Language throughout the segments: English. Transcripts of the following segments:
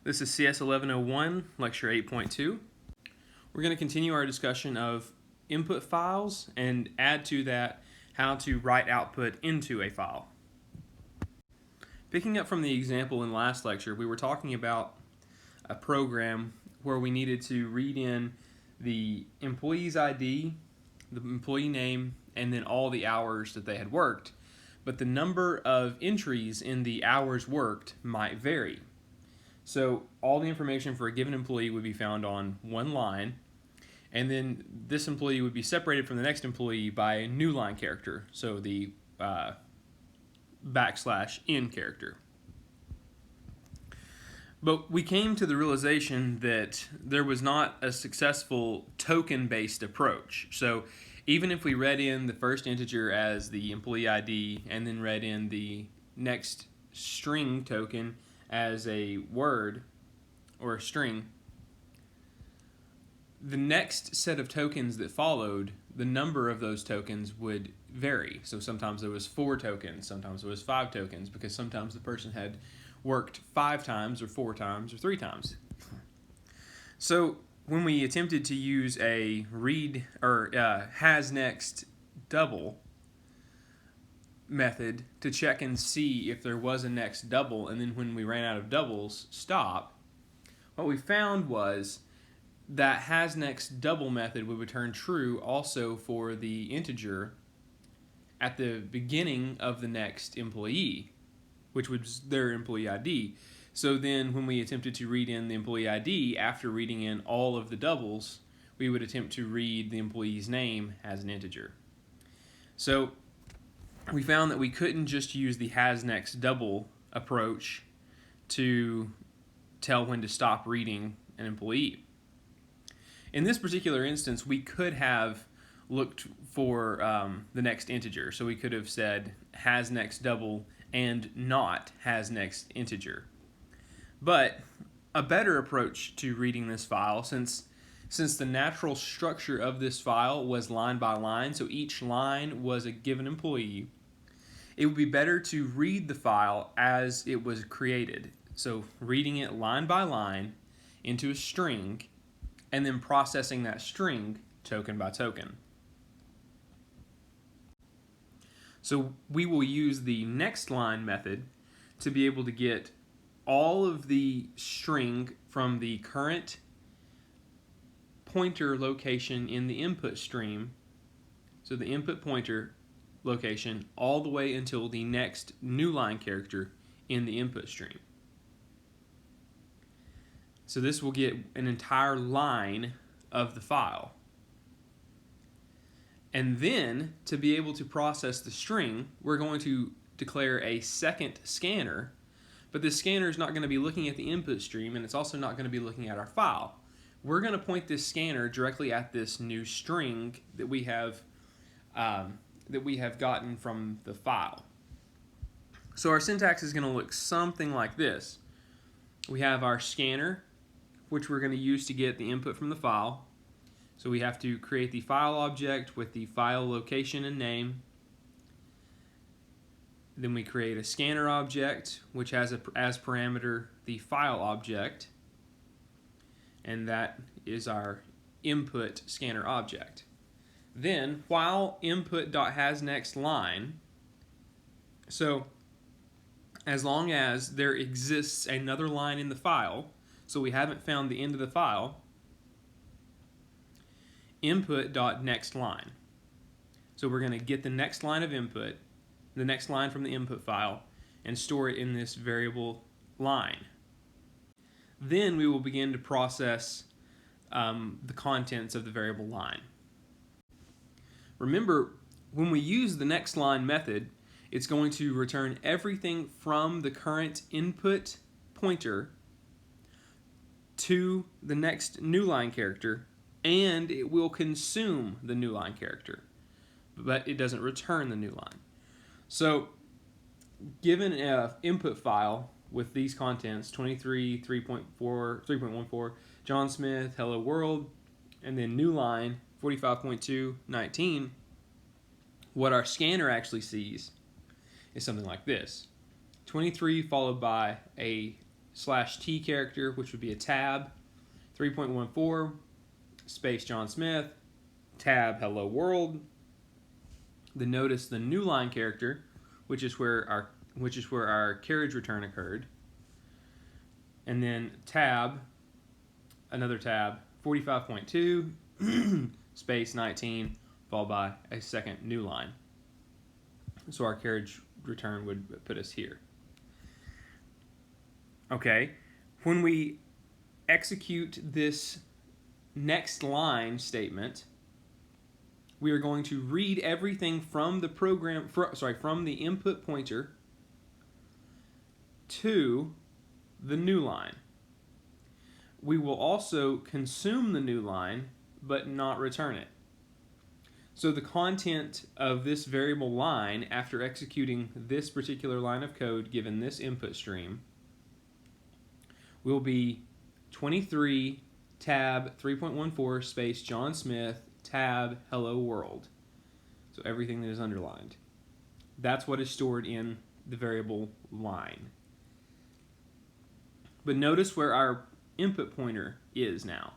This is CS1101 Lecture 8.2. We're going to continue our discussion of input files and add to that how to write output into a file. Picking up from the example in last lecture, we were talking about a program where we needed to read in the employee's ID, the employee name, and then all the hours that they had worked. But the number of entries in the hours worked might vary. So all the information for a given employee would be found on one line, and then this employee would be separated from the next employee by a new line character, so the \n character. But we came to the realization that there was not a successful token-based approach. So even if we read in the first integer as the employee ID and then read in the next string token as a word or a string, the next set of tokens that followed, the number of those tokens would vary. So sometimes there was 4 tokens, sometimes there was 5 tokens, because sometimes the person had worked 5 times or 4 times or 3 times. So when we attempted to use a read or has next double method to check and see if there was a next double, and then when we ran out of doubles, stop, what we found was that has next double method would return true also for the integer at the beginning of the next employee, which was their employee ID. So then when we attempted to read in the employee ID after reading in all of the doubles, we would attempt to read the employee's name as an integer. So we found that we couldn't just use the has next double approach to tell when to stop reading an employee. In this particular instance, we could have looked for the next integer. So we could have said has next double and not has next integer. But a better approach to reading this file, since the natural structure of this file was line by line, so each line was a given employee, it would be better to read the file as it was created. So reading it line by line into a string, and then processing that string token by token. So we will use the next line method to be able to get all of the string from the current pointer location in the input stream, so the input pointer location, all the way until the next new line character in the input stream. So this will get an entire line of the file. And then, to be able to process the string, we're going to declare a second scanner, but this scanner is not going to be looking at the input stream, and it's also not going to be looking at our file. We're going to point this scanner directly at this new string that we have gotten from the file. So our syntax is going to look something like this. We have our scanner, which we're going to use to get the input from the file. So we have to create the file object with the file location and name. Then we create a scanner object, which has as parameter the file object, and that is our input scanner object. Then, while input.hasNextLine, so as long as there exists another line in the file, so we haven't found the end of the file, input.nextLine. So we're going to get the next line of input, the next line from the input file, and store it in this variable line. Then we will begin to process the contents of the variable line. Remember, when we use the next line method, it's going to return everything from the current input pointer to the next new line character, and it will consume the new line character, but it doesn't return the new line. So given an input file with these contents, 23, 3.14, John Smith, hello world, and then new line, 45.2, 19, what our scanner actually sees is something like this. 23 followed by a /T character, which would be a tab, 3.14 space John Smith, tab hello world. Then notice the new line character, which is where our carriage return occurred. And then tab, another tab, 45.2 space 19, followed by a second new line. So our carriage return would put us here. Okay, when we execute this next line statement, we are going to read everything from the program, from the input pointer to the new line. We will also consume the new line, but not return it. So the content of this variable line, after executing this particular line of code given this input stream, will be 23 tab 3.14 space John Smith tab hello world. So everything that is underlined. That's what is stored in the variable line. But notice where our input pointer is now.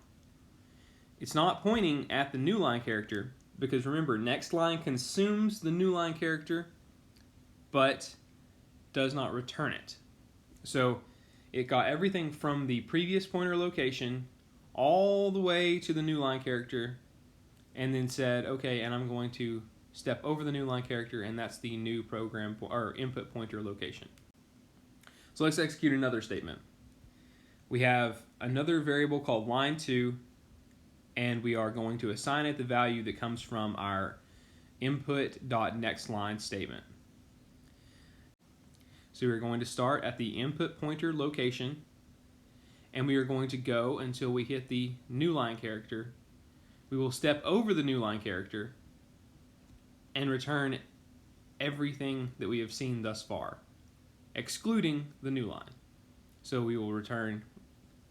It's not pointing at the new line character, because remember, next line consumes the new line character but does not return it. So it got everything from the previous pointer location all the way to the new line character, and then said, okay, and I'm going to step over the new line character, and that's the new program or input pointer location. So let's execute another statement. We have another variable called line2, and we are going to assign it the value that comes from our input.nextLine statement. So we're going to start at the input pointer location, and we are going to go until we hit the new line character. We will step over the new line character and return everything that we have seen thus far, excluding the new line. So we will return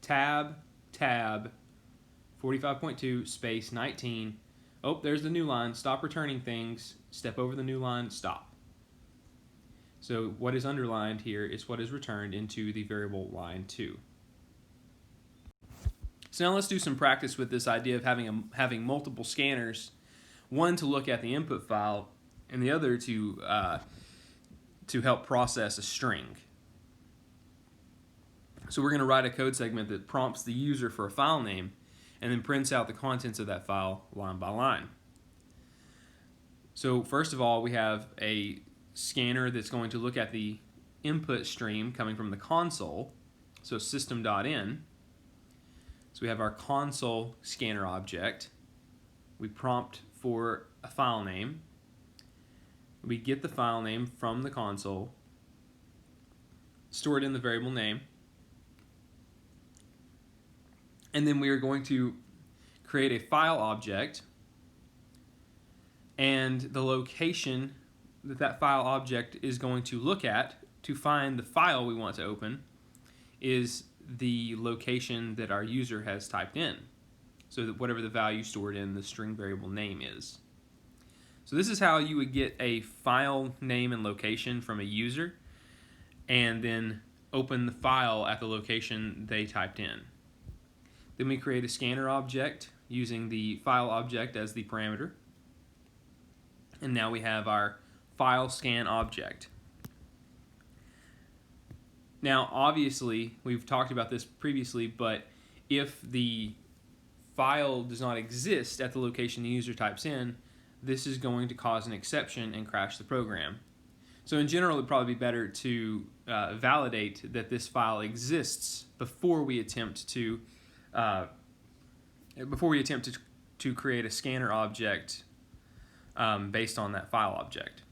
tab 45.2 space 19. Oh, there's the new line. Stop returning things. Step over the new line. Stop. So what is underlined here is what is returned into the variable line2. So now let's do some practice with this idea of having multiple scanners, one to look at the input file and the other to help process a string. So we're going to write a code segment that prompts the user for a file name and then prints out the contents of that file line by line. So first of all, we have a scanner that's going to look at the input stream coming from the console, so system.in. So we have our console scanner object. We prompt for a file name. We get the file name from the console, store it in the variable name, and then we are going to create a file object, and the location that file object is going to look at to find the file we want to open is the location that our user has typed in, so that whatever the value stored in the string variable name is. So this is how you would get a file name and location from a user and then open the file at the location they typed in. Then we create a scanner object using the file object as the parameter. And now we have our file scan object. Now obviously, we've talked about this previously, but if the file does not exist at the location the user types in, this is going to cause an exception and crash the program. So in general, it would probably be better to validate that this file exists before we attempt to create a scanner object based on that file object.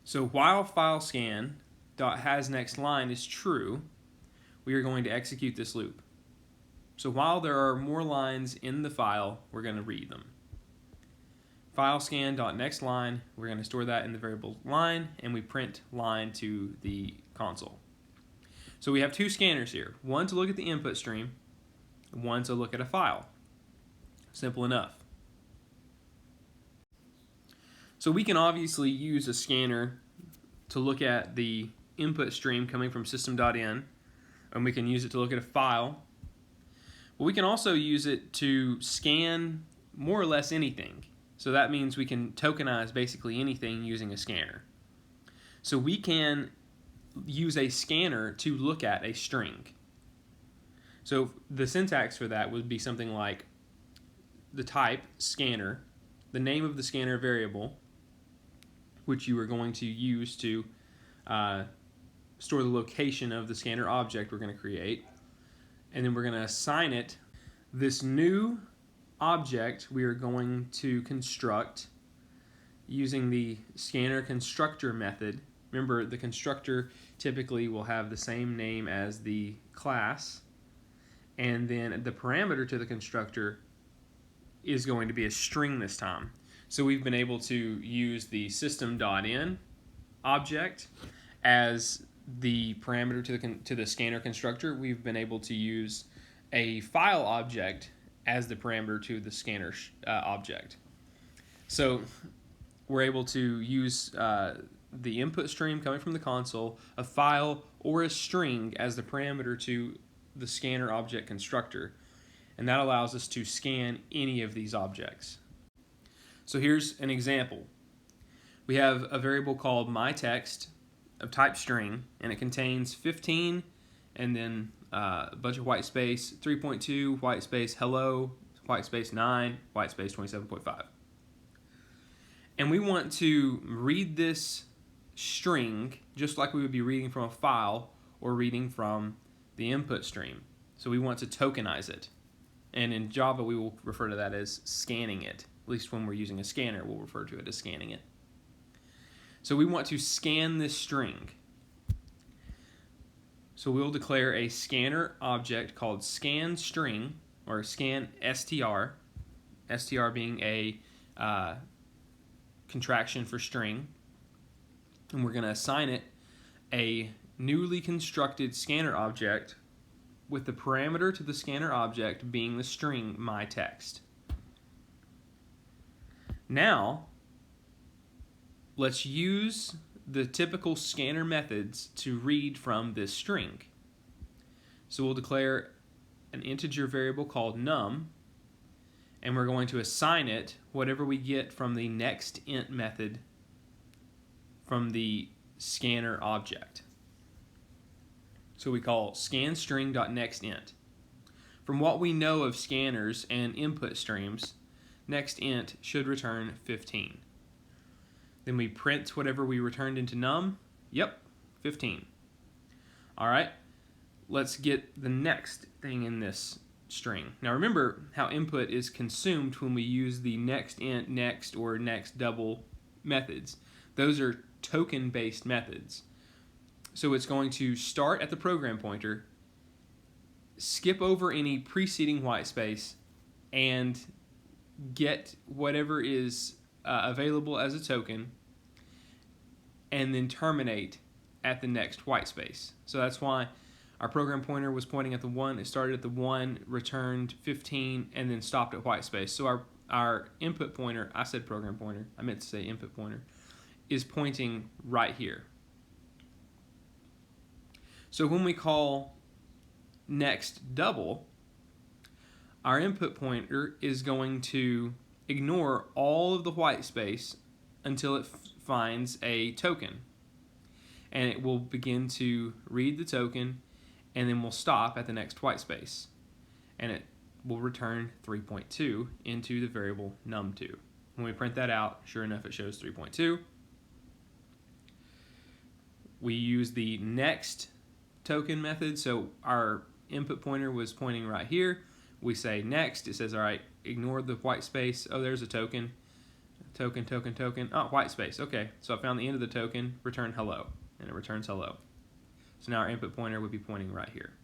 So while file scan .hasNextLine is true, we are going to execute this loop. So while there are more lines in the file, we're going to read them. File scan.nextLine, we're going to store that in the variable line, and we print line to the console. So we have two scanners here, one to look at the input stream, one to look at a file. Simple enough. So we can obviously use a scanner to look at the input stream coming from system.in, and we can use it to look at a file. But we can also use it to scan more or less anything. So that means we can tokenize basically anything using a scanner. So we can use a scanner to look at a string. So the syntax for that would be something like the type scanner, the name of the scanner variable, which you are going to use to store the location of the scanner object we're going to create, and then we're going to assign it this new object we are going to construct using the scanner constructor method. Remember, the constructor typically will have the same name as the class, and then the parameter to the constructor is going to be a string this time. So we've been able to use the system.in object as the parameter to the scanner constructor. We've been able to use a file object as the parameter to the scanner object. So we're able to use the input stream coming from the console, a file, or a string as the parameter to the scanner object constructor. And that allows us to scan any of these objects. So here's an example. We have a variable called myText of type string, and it contains 15 and then a bunch of white space, 3.2, white space hello, white space 9, white space 27.5. And we want to read this string just like we would be reading from a file or reading from the input stream. So we want to tokenize it. And in Java, we will refer to that as scanning it. At least when we're using a scanner, we'll refer to it as scanning it. So we want to scan this string. So we'll declare a scanner object called scanString, or scanStr, str being a contraction for string. And we're going to assign it a newly constructed scanner object with the parameter to the scanner object being the string myText. Now, let's use the typical scanner methods to read from this string. So we'll declare an integer variable called num, and we're going to assign it whatever we get from the nextInt method from the scanner object. So we call scanString.nextInt. From what we know of scanners and input streams, nextInt should return 15. Then we print whatever we returned into num. Yep, 15. All right, let's get the next thing in this string. Now remember how input is consumed when we use the nextInt, next, or next double methods. Those are token-based methods. So it's going to start at the program pointer, skip over any preceding white space, and get whatever is available as a token, and then terminate at the next white space. So that's why our program pointer was pointing at the 1. It started at the 1, returned 15, and then stopped at white space. So our input pointer, I said program pointer, I meant to say input pointer, is pointing right here. So when we call next double, our input pointer is going to ignore all of the white space until it finds a token. And it will begin to read the token, and then we'll stop at the next white space. And it will return 3.2 into the variable num2. When we print that out, sure enough, it shows 3.2. We use the next token method, so our input pointer was pointing right here. We say next, it says, all right, ignore the white space. Oh, there's a token. Token, token, token. Oh, white space. Okay, so I found the end of the token, return hello, and it returns hello. So now our input pointer would be pointing right here.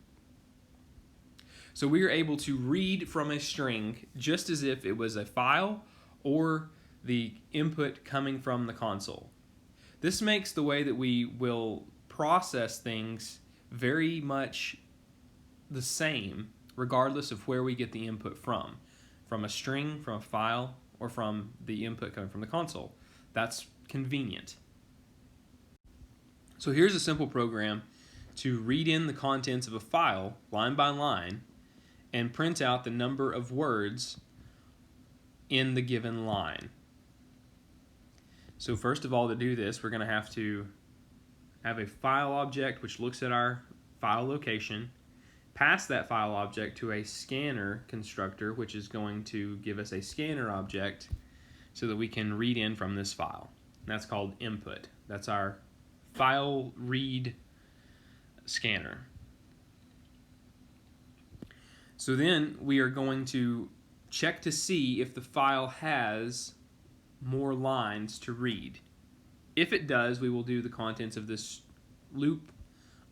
So we are able to read from a string just as if it was a file or the input coming from the console. This makes the way that we will process things very much the same regardless of where we get the input from a string, from a file, or from the input coming from the console. That's convenient. So here's a simple program to read in the contents of a file line by line and print out the number of words in the given line. So first of all, to do this, we're going to have a file object which looks at our file location, pass that file object to a scanner constructor, which is going to give us a scanner object so that we can read in from this file. And that's called input. That's our file read scanner. So then we are going to check to see if the file has more lines to read. If it does, we will do the contents of this loop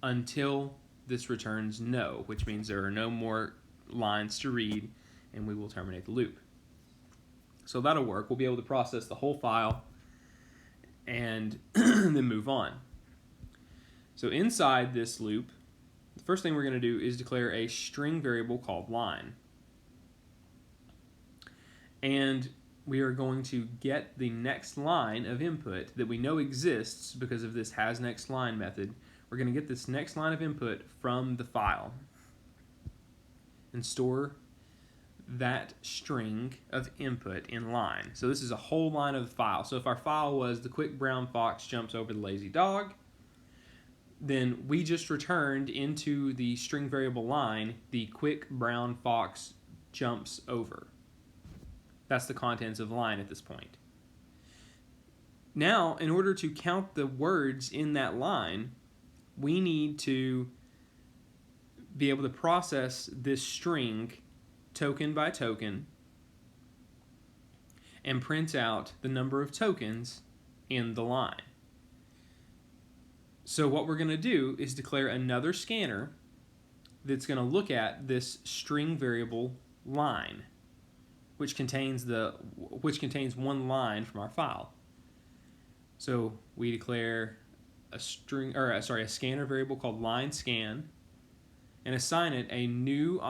until this returns no, which means there are no more lines to read, and we will terminate the loop. So that'll work. We'll be able to process the whole file and then move on. So inside this loop, the first thing we're going to do is declare a string variable called line. And we are going to get the next line of input that we know exists because of this hasNextLine method. We're going to get this next line of input from the file and store that string of input in line. So this is a whole line of the file. So if our file was the quick brown fox jumps over the lazy dog, then we just returned into the string variable line the quick brown fox jumps over. That's the contents of the line at this point. Now, in order to count the words in that line, we need to be able to process this string token by token and print out the number of tokens in the line. So what we're going to do is declare another scanner that's going to look at this string variable line, which contains one line from our file. So we declare a scanner variable called line scan and assign it a new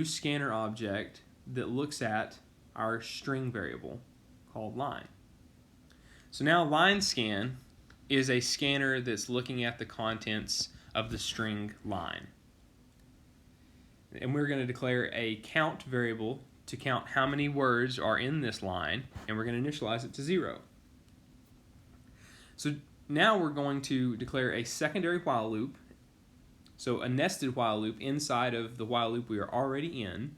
scanner object that looks at our string variable called line. So now line scan is a scanner that's looking at the contents of the string line. And we're going to declare a count variable to count how many words are in this line, and we're going to initialize it to 0. So now we're going to declare a secondary while loop, so a nested while loop inside of the while loop we are already in.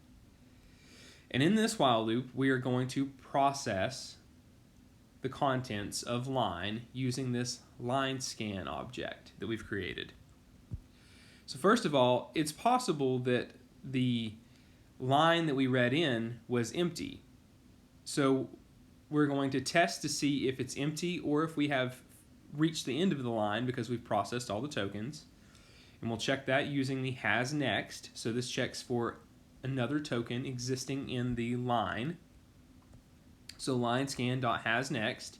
And in this while loop, we are going to process the contents of line using this line scan object that we've created. So first of all, it's possible that the line that we read in was empty. So we're going to test to see if it's empty or if we have reached the end of the line because we've processed all the tokens. And we'll check that using the hasNext. So this checks for another token existing in the line. So linescan.hasNext.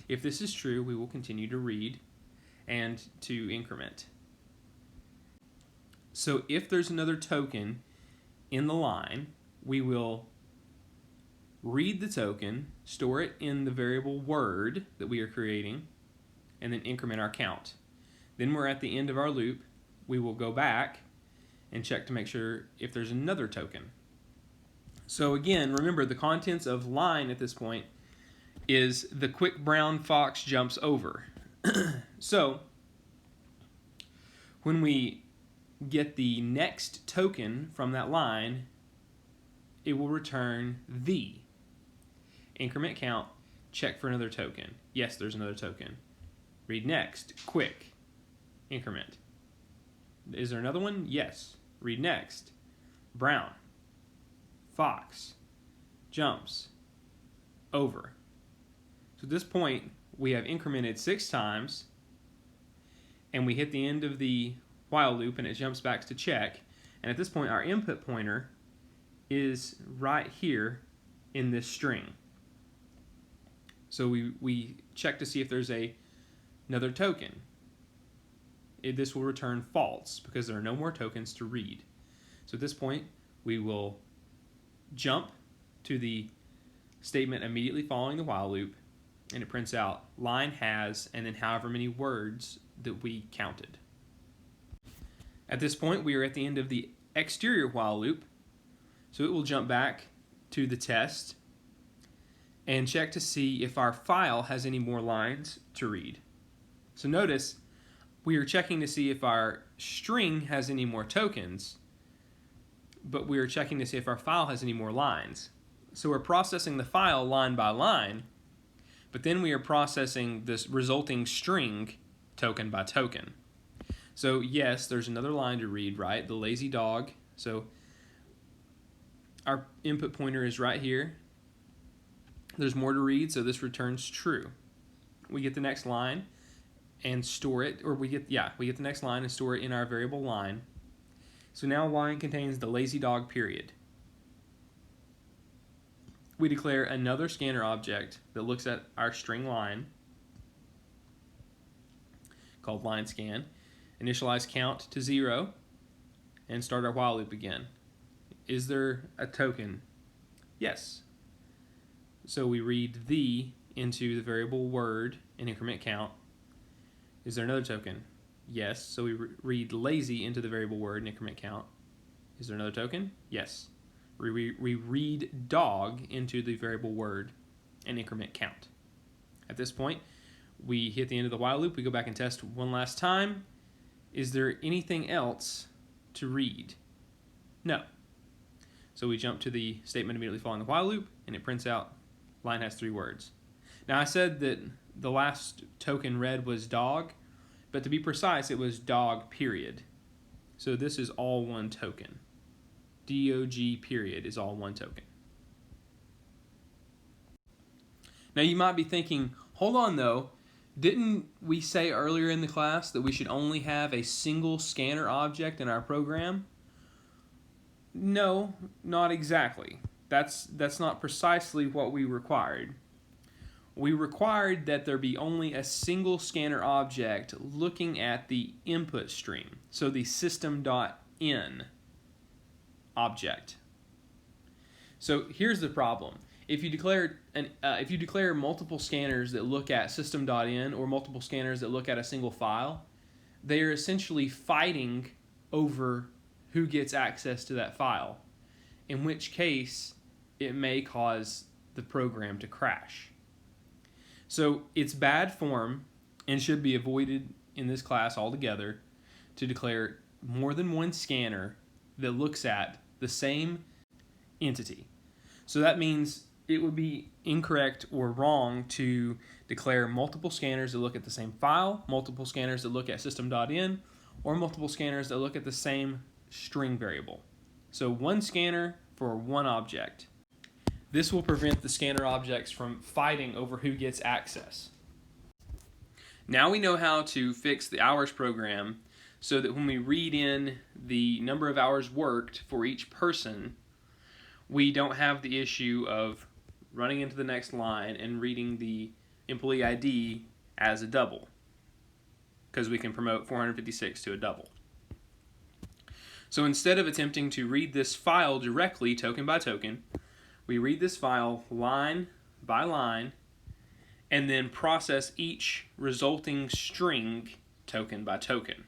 If this is true, we will continue to read and to increment. So if there's another token in the line, we will read the token, store it in the variable word that we are creating, and then increment our count. Then we're at the end of our loop. We will go back and check to make sure if there's another token. So again, remember the contents of line at this point is the quick brown fox jumps over. So when we get the next token from that line, it will return the increment count, check for another token. Yes, there's another token. Read next, quick, increment. Is there another one? Yes. Read next, brown, fox, jumps, over. So at this point, we have incremented 6 times, and we hit the end of the while loop and it jumps back to check. And at this point, our input pointer is right here in this string. So we check to see if there's another token. This will return false because there are no more tokens to read. So at this point, we will jump to the statement immediately following the while loop and it prints out line has and then however many words that we counted. At this point, we are at the end of the exterior while loop, so it will jump back to the test and check to see if our file has any more lines to read. So notice we are checking to see if our string has any more tokens, but we are checking to see if our file has any more lines. So we're processing the file line by line, but then we are processing this resulting string token by token. So yes, there's another line to read, right? The lazy dog. So our input pointer is right here. There's more to read, so this returns true. We get the next line and store it, or we get the next line and store it in our variable line. So now line contains the lazy dog period. We declare another scanner object that looks at our string line called line scan, initialize count to 0, and start our while loop again. Is there a token? Yes. So we read the into the variable word and increment count. Is there another token? Yes. So we read lazy into the variable word and increment count. Is there another token? Yes. We read dog into the variable word and increment count. At this point, we hit the end of the while loop. We go back and test one last time. Is there anything else to read? No. So we jump to the statement immediately following the while loop, and it prints out line has 3 words. Now I said that the last token read was dog, but to be precise, it was dog period. So this is all one token. DOG period is all one token. Now you might be thinking, hold on though, didn't we say earlier in the class that we should only have a single scanner object in our program? No, not exactly. That's not precisely what we required. We required that there be only a single scanner object looking at the input stream, so the system.in object. So here's the problem. If you declare multiple scanners that look at system.in or multiple scanners that look at a single file, they are essentially fighting over who gets access to that file, in which case it may cause the program to crash. So it's bad form and should be avoided in this class altogether to declare more than one scanner that looks at the same entity. So that means it would be incorrect or wrong to declare multiple scanners that look at the same file, multiple scanners that look at system.in, or multiple scanners that look at the same string variable. So one scanner for one object. This will prevent the scanner objects from fighting over who gets access. Now we know how to fix the hours program so that when we read in the number of hours worked for each person, we don't have the issue of running into the next line and reading the employee ID as a double, because we can promote 456 to a double. So instead of attempting to read this file directly, token by token, we read this file line by line and then process each resulting string token by token.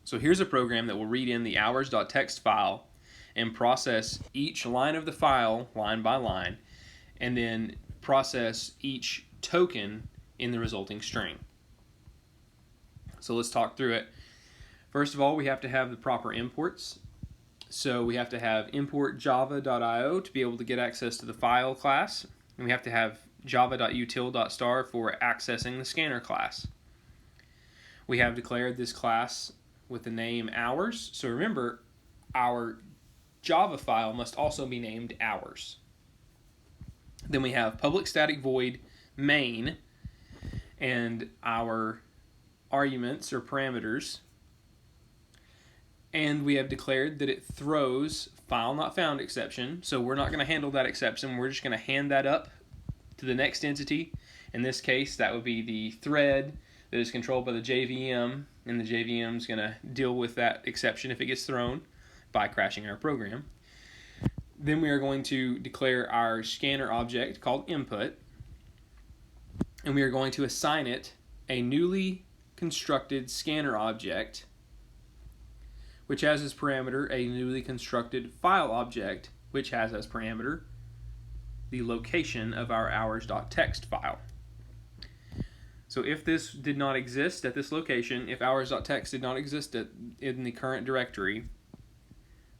So here's a program that will read in the hours.txt file and process each line of the file line by line and then process each token in the resulting string. So let's talk through it. First of all, we have to have the proper imports. So we have to have import java.io to be able to get access to the file class, and we have to have java.util.star for accessing the scanner class. We have declared this class with the name hours. So remember, our Java file must also be named hours. Then we have public static void main and our arguments or parameters, and we have declared that it throws file not found exception, so we're not going to handle that exception. We're just going to hand that up to the next entity. In this case, that would be the thread that is controlled by the JVM, and the JVM is going to deal with that exception if it gets thrown by crashing our program. Then we are going to declare our scanner object called input, and we are going to assign it a newly constructed scanner object, which has as parameter a newly constructed file object, which has as parameter the location of our hours.txt file. So if this did not exist at this location, if hours.txt did not exist in the current directory,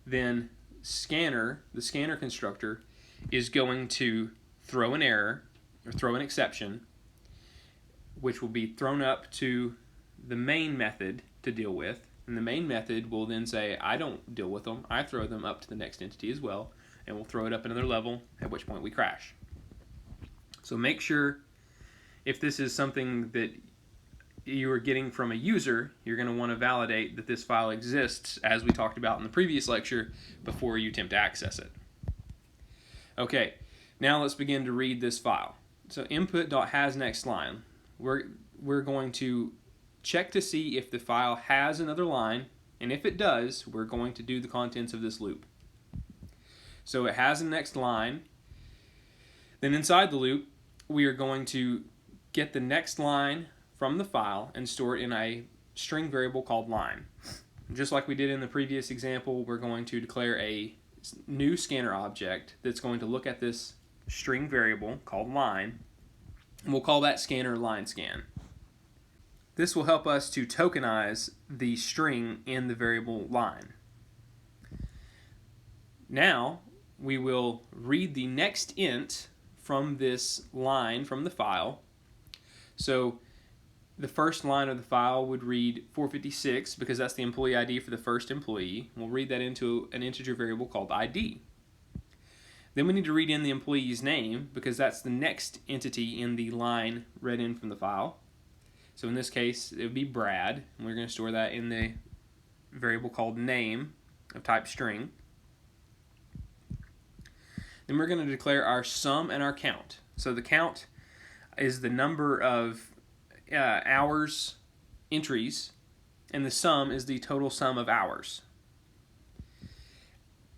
then the scanner constructor, is going to throw an error or throw an exception, which will be thrown up to the main method to deal with. And the main method will then say, I don't deal with them, I throw them up to the next entity as well, and we'll throw it up another level, at which point we crash. So make sure, if this is something that you are getting from a user, you're going to want to validate that this file exists, as we talked about in the previous lecture, before you attempt to access it. Okay, now let's begin to read this file. So input.hasNextLine, we're going to check to see if the file has another line, and if it does, we're going to do the contents of this loop. So it has a next line. Then inside the loop, we are going to get the next line from the file and store it in a string variable called line. Just like we did in the previous example, we're going to declare a new scanner object that's going to look at this string variable called line, and we'll call that scanner line scan. This will help us to tokenize the string in the variable line. Now we will read the next int from this line from the file. So the first line of the file would read 456 because that's the employee ID for the first employee. We'll read that into an integer variable called ID. Then we need to read in the employee's name because that's the next entity in the line read in from the file. So in this case, it would be Brad, and we're going to store that in the variable called name of type string. Then we're going to declare our sum and our count. So the count is the number of hours entries, and the sum is the total sum of hours.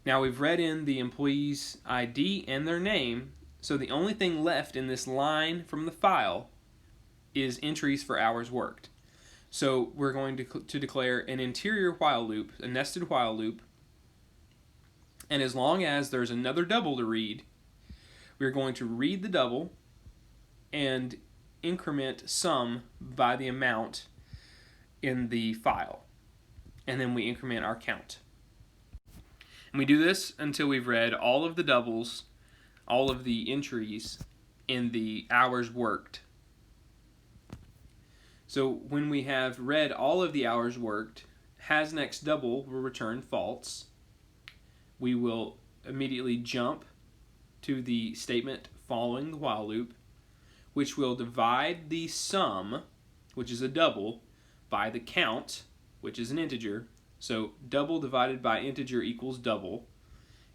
Now we've read in the employee's ID and their name, so the only thing left in this line from the file is entries for hours worked. So we're going to declare an interior while loop, a nested while loop, and as long as there's another double to read, we're going to read the double and increment sum by the amount in the file, and then we increment our count. And we do this until we've read all of the doubles, all of the entries in the hours worked. So when we have read all of the hours worked, hasNextDouble will return false. We will immediately jump to the statement following the while loop, which will divide the sum, which is a double, by the count, which is an integer. So double divided by integer equals double,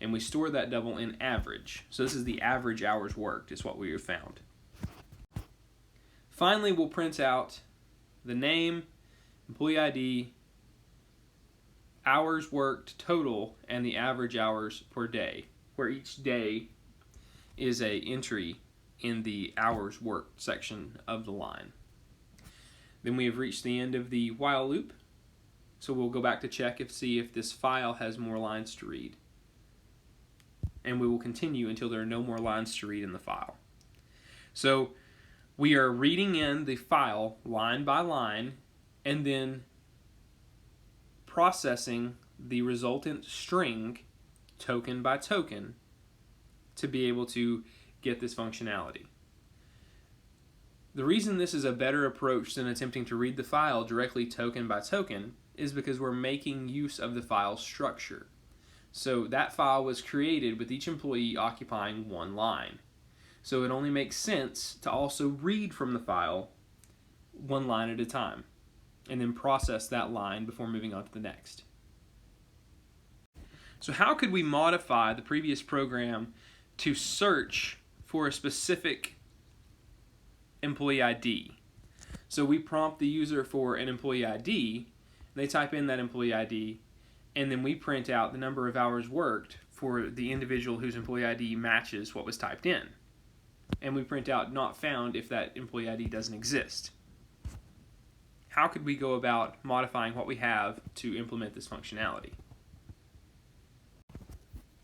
and we store that double in average. So this is the average hours worked, is what we have found. Finally, we'll print out the name, employee ID, hours worked total, and the average hours per day, where each day is an entry in the hours worked section of the line. Then we have reached the end of the while loop, so we'll go back to check see if this file has more lines to read. And we will continue until there are no more lines to read in the file. So we are reading in the file line by line and then processing the resultant string token by token to be able to get this functionality. The reason this is a better approach than attempting to read the file directly token by token is because we're making use of the file structure. So that file was created with each employee occupying one line. So it only makes sense to also read from the file one line at a time and then process that line before moving on to the next. So how could we modify the previous program to search for a specific employee ID? So we prompt the user for an employee ID, they type in that employee ID, and then we print out the number of hours worked for the individual whose employee ID matches what was typed in. And we print out not found if that employee ID doesn't exist. How could we go about modifying what we have to implement this functionality?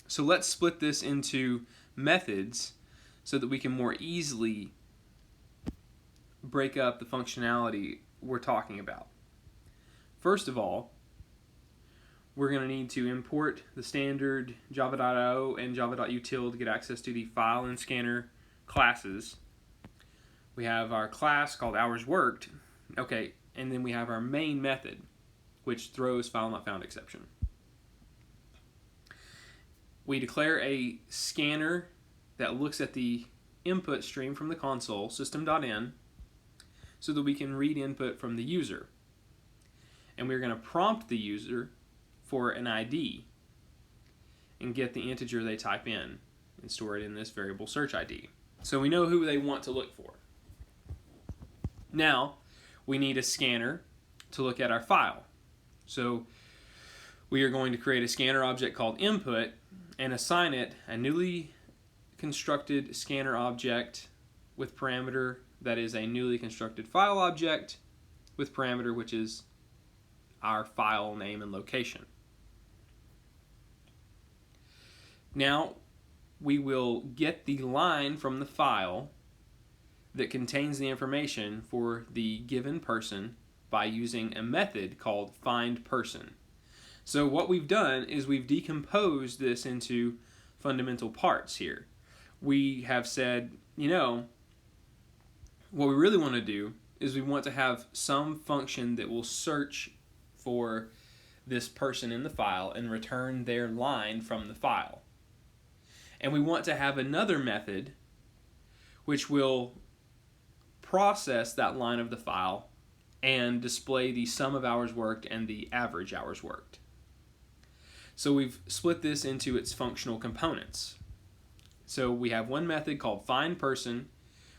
So let's split this into methods so that we can more easily break up the functionality we're talking about. First of all, we're going to need to import the standard java.io and java.util to get access to the file and scanner classes. We have our class called hours worked, okay, and then we have our main method, which throws file not found exception. We declare a scanner that looks at the input stream from the console, system.in, so that we can read input from the user. And we're going to prompt the user for an ID and get the integer they type in and store it in this variable search ID. So we know who they want to look for. Now, we need a scanner to look at our file. So we are going to create a scanner object called input and assign it a newly constructed scanner object with parameter that is a newly constructed file object with parameter which is our file name and location. Now we will get the line from the file that contains the information for the given person by using a method called findPerson. So what we've done is we've decomposed this into fundamental parts here. We have said, what we really want to do is we want to have some function that will search for this person in the file and return their line from the file. And we want to have another method which will process that line of the file and display the sum of hours worked and the average hours worked. So we've split this into its functional components. So we have one method called findPerson,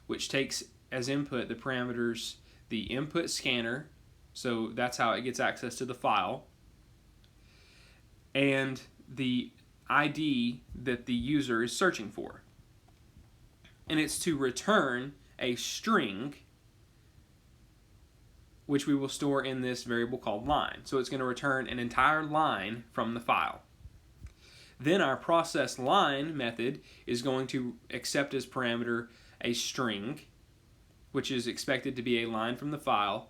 which takes as input the parameters the input scanner, so that's how it gets access to the file, and the ID that the user is searching for. And it's to return a string which we will store in this variable called line. So it's going to return an entire line from the file. Then our processLine method is going to accept as parameter a string, which is expected to be a line from the file,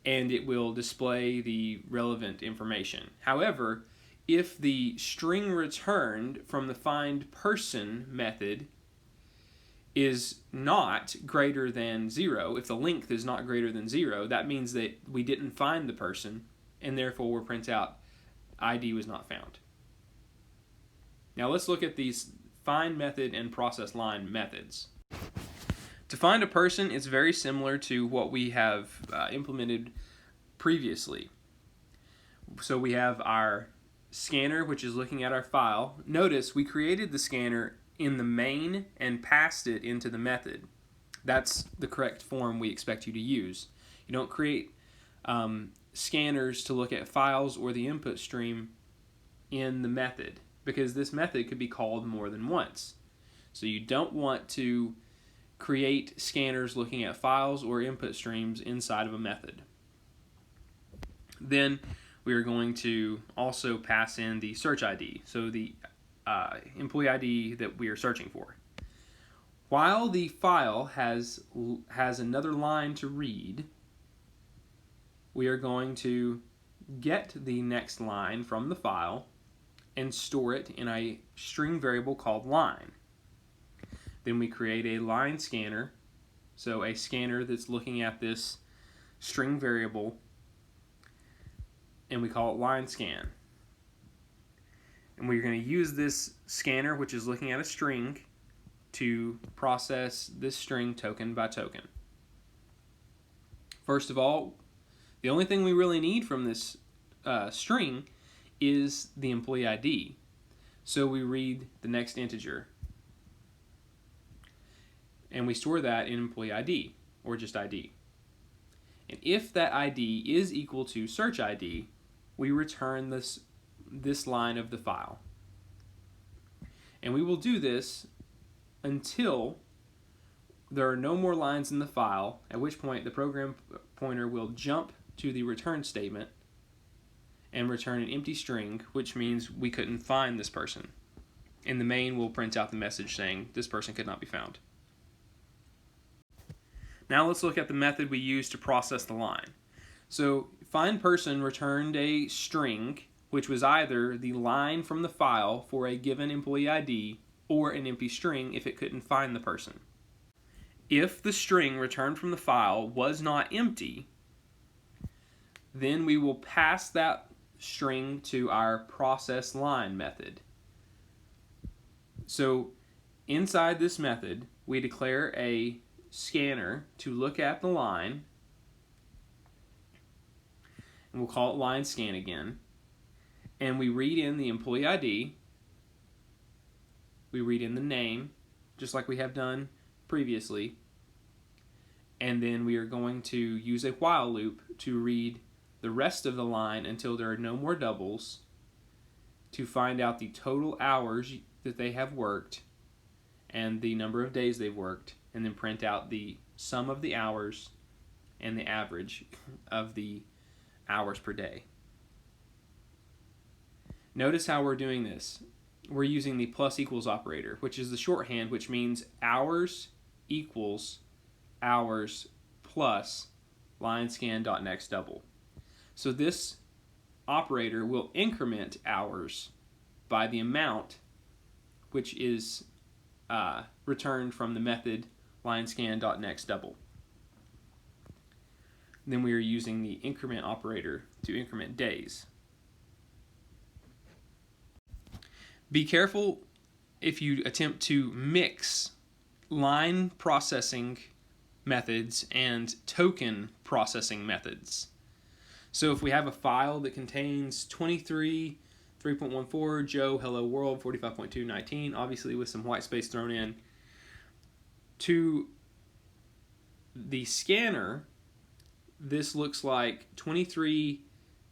and it will display the relevant information. However, if the string returned from the findPerson method is not greater than 0, if the length is not greater than 0, that means that we didn't find the person, and therefore we'll print out ID was not found. Now let's look at these find method and processLine methods. To find a person, it's very similar to what we have implemented previously. So we have our scanner, which is looking at our file. Notice we created the scanner in the main and passed it into the method. That's the correct form we expect you to use. You don't create scanners to look at files or the input stream in the method, because this method could be called more than once. So you don't want to create scanners looking at files or input streams inside of a method. Then we are going to also pass in the search ID, so the employee ID that we are searching for. While the file has another line to read, we are going to get the next line from the file and store it in a string variable called line. Then we create a line scanner, so a scanner that's looking at this string variable, and we call it line scan. And we're going to use this scanner, which is looking at a string, to process this string token by token. First of all, the only thing we really need from this string is the employee ID. So we read the next integer, and we store that in employee ID, or just ID. And if that ID is equal to search ID, we return this line of the file. And we will do this until there are no more lines in the file, at which point the program pointer will jump to the return statement and return an empty string, which means we couldn't find this person. And the main will print out the message saying this person could not be found. Now let's look at the method we use to process the line. So findPerson returned a string, which was either the line from the file for a given employee ID or an empty string if it couldn't find the person. If the string returned from the file was not empty, then we will pass that string to our process line method. So inside this method, we declare a scanner to look at the line, and we'll call it line scan again, and we read in the employee ID, we read in the name, just like we have done previously, and then we are going to use a while loop to read the rest of the line until there are no more doubles to find out the total hours that they have worked and the number of days they've worked, and then print out the sum of the hours and the average of the hours per day. Notice how we're doing this. We're using the plus equals operator, which is the shorthand, which means hours equals hours plus line scan.next double. So this operator will increment hours by the amount which is returned from the method line scan.next double. Then we are using the increment operator to increment days. Be careful if you attempt to mix line processing methods and token processing methods. So if we have a file that contains 23, 3.14, Joe, hello world, 45.2, 19, obviously with some white space thrown in, to the scanner, this looks like 23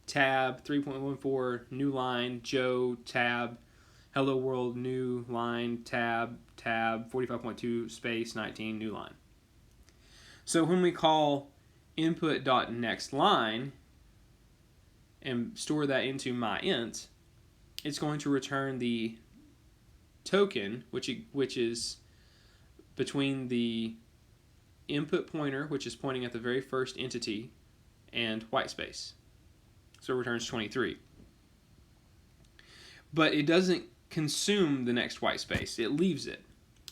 tab, 3.14, new line, Joe, tab, hello world, new line, tab, 45.2, space, 19, new line. So when we call input.nextLine and store that into myInt, it's going to return the token, which is between the input pointer, which is pointing at the very first entity, and white space. So it returns 23. But it doesn't consume the next white space. It leaves it.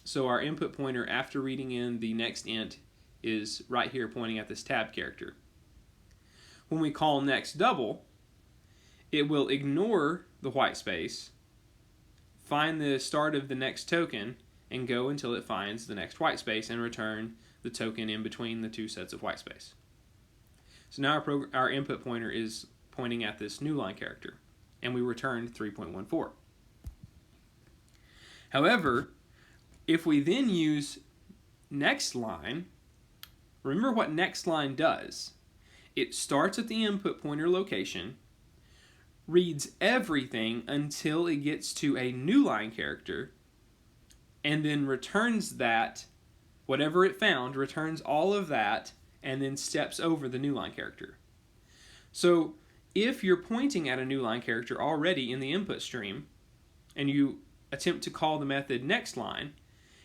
So our input pointer, after reading in the next int, is right here pointing at this tab character. When we call next double, it will ignore the white space, find the start of the next token, and go until it finds the next white space and return the token in between the two sets of white space. So now our input pointer is pointing at this new line character, and we returned 3.14. However, if we then use next line, remember what next line does. It starts at the input pointer location, reads everything until it gets to a new line character, and then returns that, whatever it found, returns all of that, and then steps over the new line character. So if you're pointing at a new line character already in the input stream, and you attempt to call the method nextLine,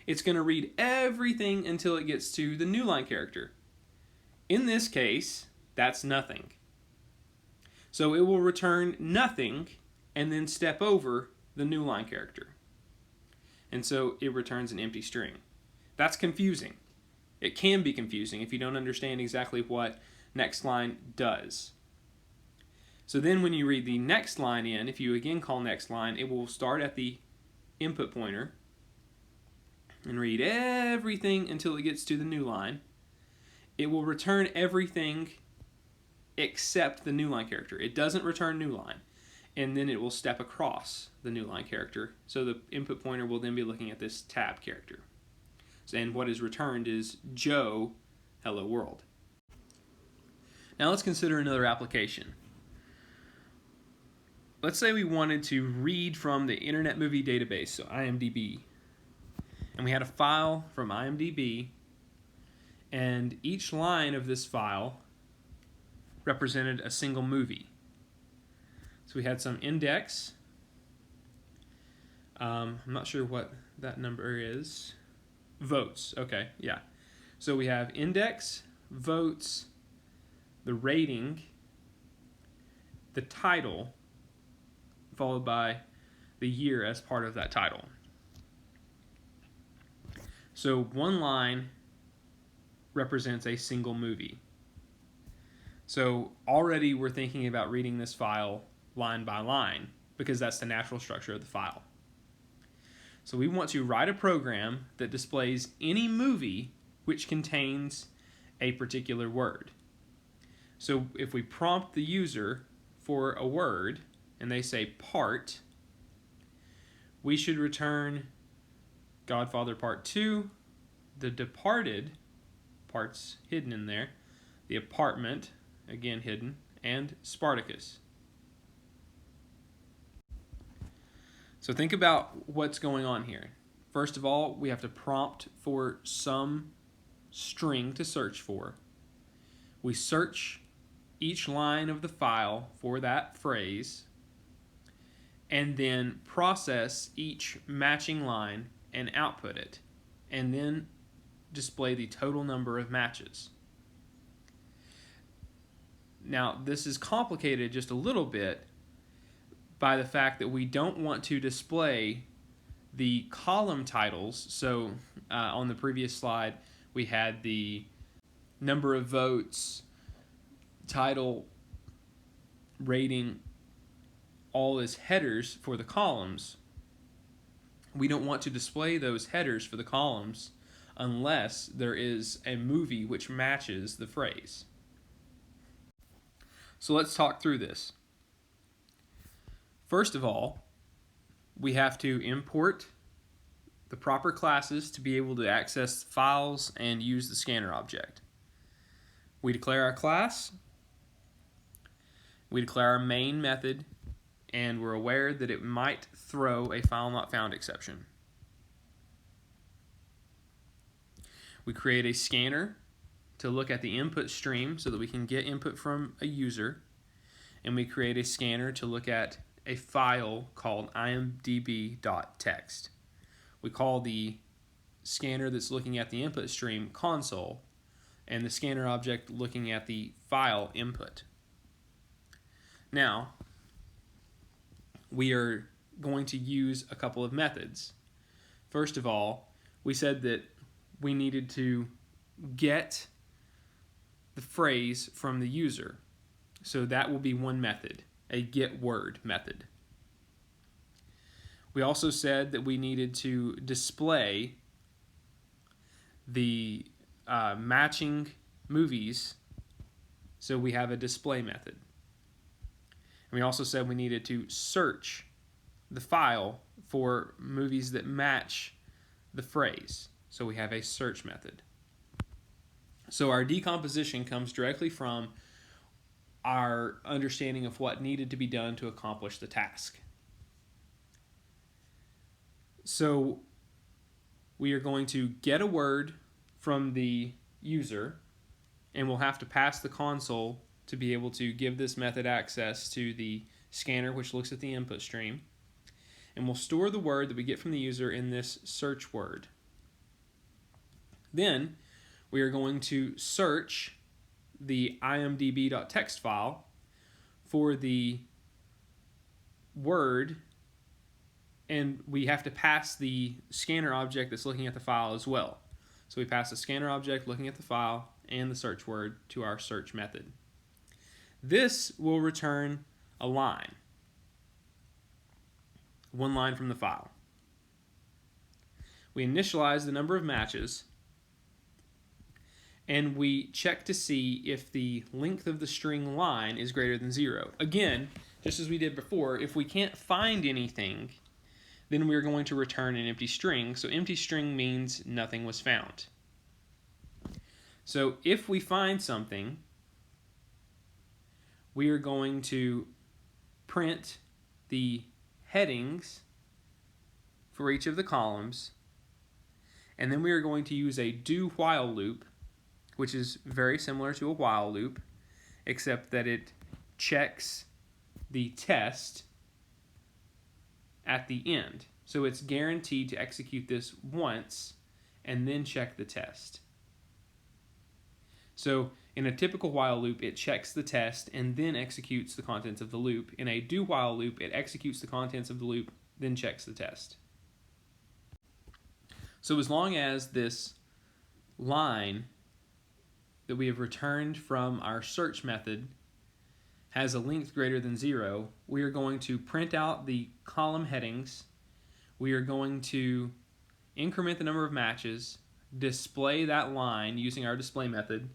it's going to read everything until it gets to the new line character. In this case, that's nothing. So it will return nothing and then step over the new line character. And so it returns an empty string. That's confusing. It can be confusing if you don't understand exactly what nextLine does. So then when you read the next line in, if you again call nextLine, it will start at the input pointer and read everything until it gets to the new line. It will return everything except the new line character. It doesn't return new line. And then it will step across the new line character. So the input pointer will then be looking at this tab character. And what is returned is Joe, hello world. Now let's consider another application. let's say we wanted to read from the Internet Movie Database, so IMDb, and we had a file from IMDb, and each line of this file represented a single movie. So we had some index. I'm not sure what that number is. Votes. Okay, yeah. So we have index, votes, the rating, the title, followed by the year as part of that title. So one line represents a single movie. So already we're thinking about reading this file line by line because that's the natural structure of the file. So we want to write a program that displays any movie which contains a particular word. So if we prompt the user for a word and they say part, we should return Godfather Part 2, The Departed, parts hidden in there, The Apartment, again hidden, and Spartacus. So think about what's going on here. First of all, we have to prompt for some string to search for. We search each line of the file for that phrase, and then process each matching line and output it, and then display the total number of matches. Now, this is complicated just a little bit by the fact that we don't want to display the column titles. So on the previous slide, we had the number of votes, title, rating, all as headers for the columns. We don't want to display those headers for the columns unless there is a movie which matches the phrase. So let's talk through this. First of all, we have to import the proper classes to be able to access files and use the scanner object. We declare our class, we declare our main method, and we're aware that it might throw a file not found exception. We create a scanner to look at the input stream so that we can get input from a user, and we create a scanner to look at a file called imdb.txt. We call the scanner that's looking at the input stream console, and the scanner object looking at the file input. Now, we are going to use a couple of methods. First of all, we said that we needed to get the phrase from the user. So that will be one method, a getWord method. We also said that we needed to display the matching movies, so we have a display method. And we also said we needed to search the file for movies that match the phrase, so we have a search method. So our decomposition comes directly from our understanding of what needed to be done to accomplish the task. So we are going to get a word from the user, and we'll have to pass the console to be able to give this method access to the scanner, which looks at the input stream. And we'll store the word that we get from the user in this search word. Then we are going to search the imdb.txt file for the word, and we have to pass the scanner object that's looking at the file as well. So we pass the scanner object looking at the file and the search word to our search method. This will return a line, one line from the file. We initialize the number of matches, and we check to see if the length of the string line is greater than 0. Again, just as we did before, if we can't find anything, then we're going to return an empty string. So empty string means nothing was found. So if we find something, we are going to print the headings for each of the columns, and then we are going to use a do-while loop, which is very similar to a while loop, except that it checks the test at the end. So it's guaranteed to execute this once and then check the test. So in a typical while loop, it checks the test and then executes the contents of the loop. In a do-while loop, it executes the contents of the loop, then checks the test. So as long as this line that we have returned from our search method has a length greater than 0, we are going to print out the column headings. We are going to increment the number of matches, display that line using our display method,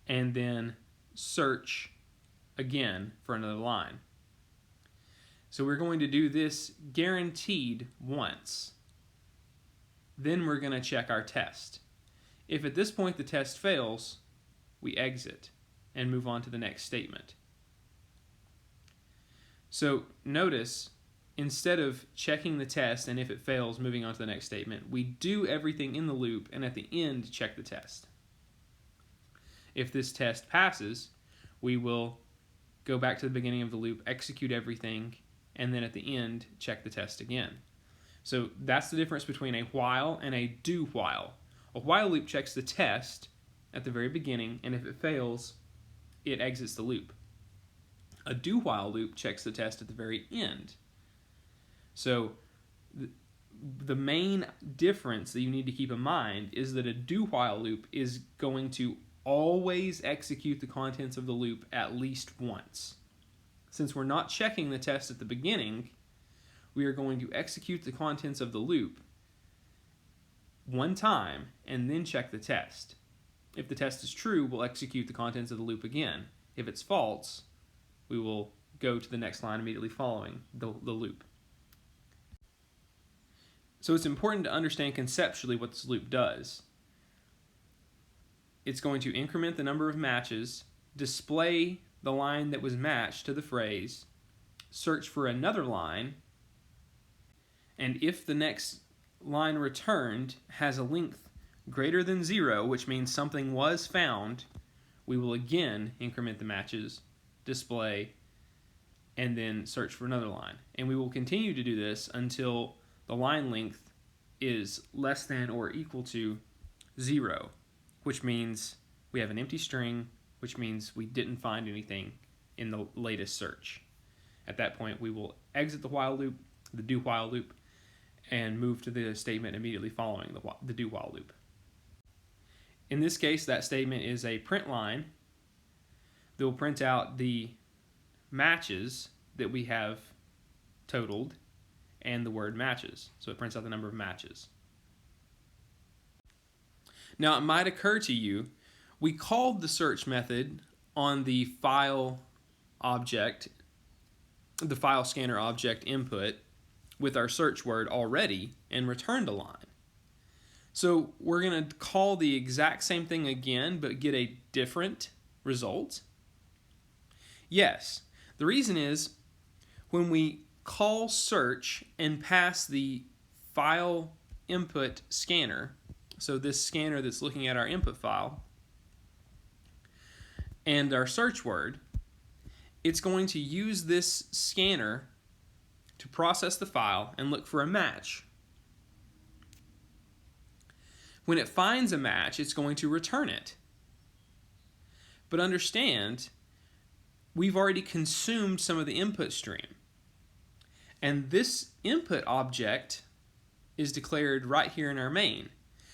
and then search again for another line. So we're going to do this guaranteed once. Then we're going to check our test. If at this point the test fails, we exit and move on to the next statement. So notice, instead of checking the test and if it fails, moving on to the next statement, we do everything in the loop and at the end check the test. If this test passes, we will go back to the beginning of the loop, execute everything, and then at the end check the test again. So that's the difference between a while and a do while. A while loop checks the test at the very beginning, and if it fails, it exits the loop. A do while loop checks the test at the very end. So the main difference that you need to keep in mind is that a do while loop is going to always execute the contents of the loop at least once. Since we're not checking the test at the beginning, we are going to execute the contents of the loop one time and then check the test. If the test is true, we'll execute the contents of the loop again. If it's false, we will go to the next line immediately following the loop. So it's important to understand conceptually what this loop does. It's going to increment the number of matches, display the line that was matched to the phrase, search for another line, and if the next line returned has a length greater than 0, which means something was found, we will again increment the matches, display, and then search for another line. And we will continue to do this until the line length is less than or equal to 0, which means we have an empty string, which means we didn't find anything in the latest search. At that point, we will exit the while loop, the do while loop, and move to the statement immediately following the do while loop. In this case, that statement is a print line that will print out the matches that we have totaled and the word matches. So it prints out the number of matches. Now it might occur to you, we called the search method on the file object, the file scanner object input with our search word already and returned a line. So we're going to call the exact same thing again but get a different result? Yes. The reason is when we call search and pass the file input scanner, so this scanner that's looking at our input file, and our search word, it's going to use this scanner to process the file and look for a match. When it finds a match, it's going to return it. But understand, we've already consumed some of the input stream. And this input object is declared right here in our main.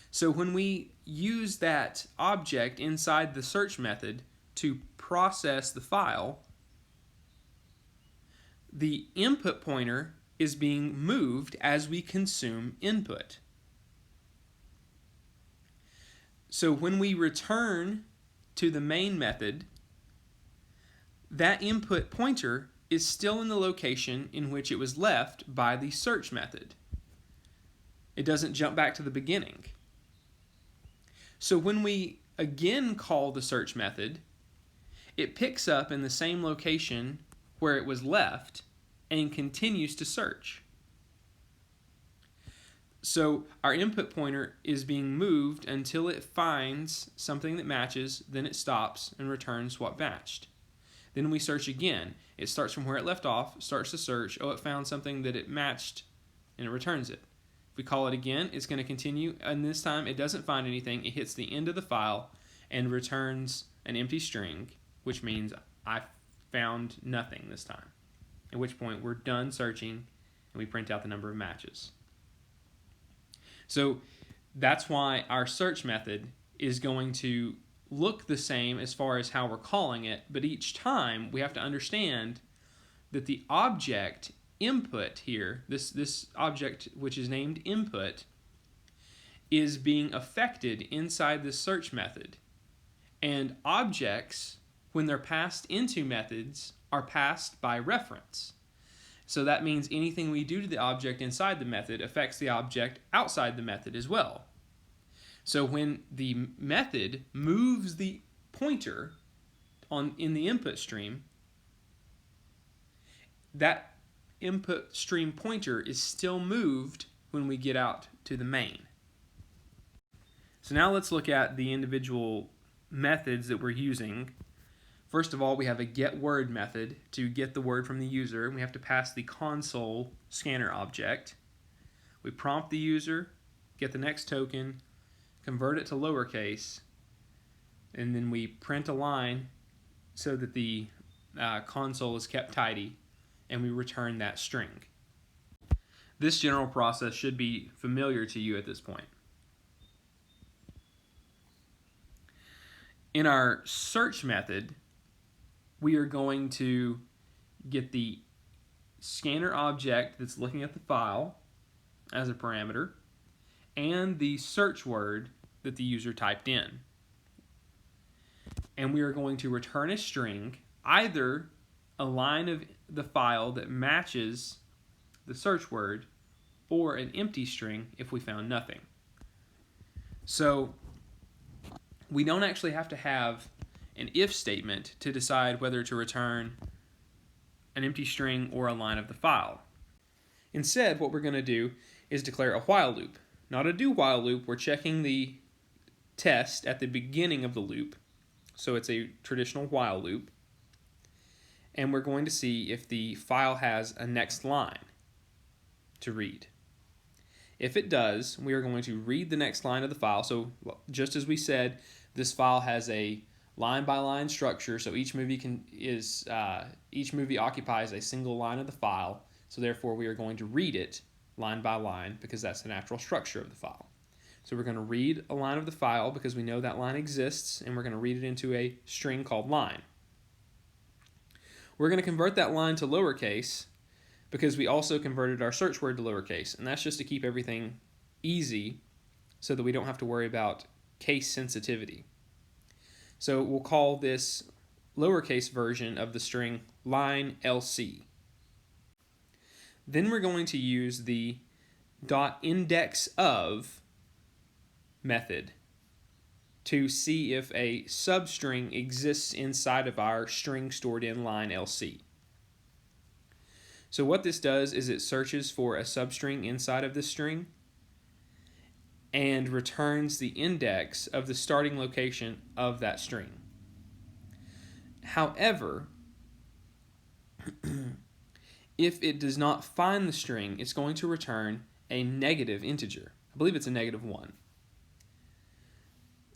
So when we use that object inside the search method to process the file, the input pointer is being moved as we consume input. So when we return to the main method, that input pointer is still in the location in which it was left by the search method. It doesn't jump back to the beginning. So when we again call the search method, it picks up in the same location where it was left, and continues to search. So our input pointer is being moved until it finds something that matches, then it stops and returns what matched. Then we search again. It starts from where it left off, starts to search. Oh, it found something that it matched, and it returns it. If we call it again, it's going to continue, and this time it doesn't find anything. It hits the end of the file and returns an empty string, which means I found nothing this time. At which point we're done searching, and we print out the number of matches. So that's why our search method is going to look the same as far as how we're calling it, but each time we have to understand that the object input here, this object which is named input, is being affected inside the search method. And objects, when they're passed into methods, are passed by reference. So that means anything we do to the object inside the method affects the object outside the method as well. So when the method moves the pointer in the input stream, that input stream pointer is still moved when we get out to the main. So now let's look at the individual methods that we're using. First of all, we have a getWord method to get the word from the user, and we have to pass the console scanner object. We prompt the user, get the next token, convert it to lowercase, and then we print a line so that the console is kept tidy, and we return that string. This general process should be familiar to you at this point. In our search method, we are going to get the scanner object that's looking at the file as a parameter and the search word that the user typed in. And we are going to return a string, either a line of the file that matches the search word or an empty string if we found nothing. So we don't actually have to have an if statement to decide whether to return an empty string or a line of the file. Instead, what we're going to do is declare a while loop. Not a do while loop. We're checking the test at the beginning of the loop. So it's a traditional while loop. And we're going to see if the file has a next line to read. If it does, we are going to read the next line of the file. So just as we said, this file has a line-by-line structure, so each movie occupies a single line of the file, so therefore we are going to read it line by line because that's the natural structure of the file. So we're going to read a line of the file because we know that line exists, and we're going to read it into a string called line. We're going to convert that line to lowercase because we also converted our search word to lowercase, and that's just to keep everything easy so that we don't have to worry about case sensitivity. So we'll call this lowercase version of the string line LC. Then we're going to use the .indexOf method to see if a substring exists inside of our string stored in line LC. So what this does is it searches for a substring inside of this string and returns the index of the starting location of that string. However, if it does not find the string, it's going to return a negative integer. I believe it's a -1.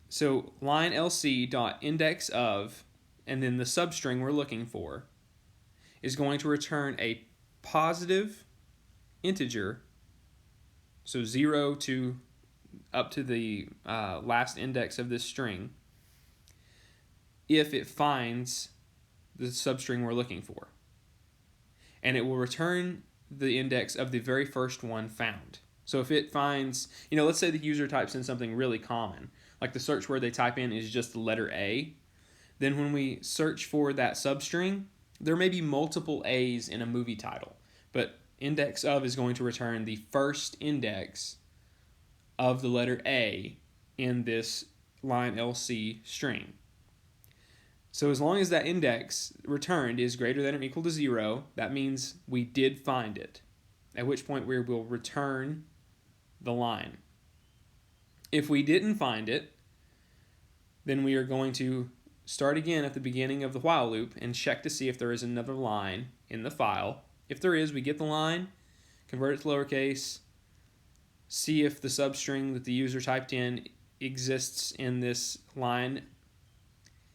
So line lc.indexOf, and then the substring we're looking for, is going to return a positive integer, so 0 to up to the last index of this string, if it finds the substring we're looking for. And it will return the index of the very first one found. So if it finds, let's say the user types in something really common, like the search word they type in is just the letter A, then when we search for that substring, there may be multiple A's in a movie title, but indexOf is going to return the first index of the letter A in this line LC string. So as long as that index returned is greater than or equal to 0, that means we did find it, at which point we will return the line. If we didn't find it, then we are going to start again at the beginning of the while loop and check to see if there is another line in the file. If there is, we get the line, convert it to lowercase, see if the substring that the user typed in exists in this line.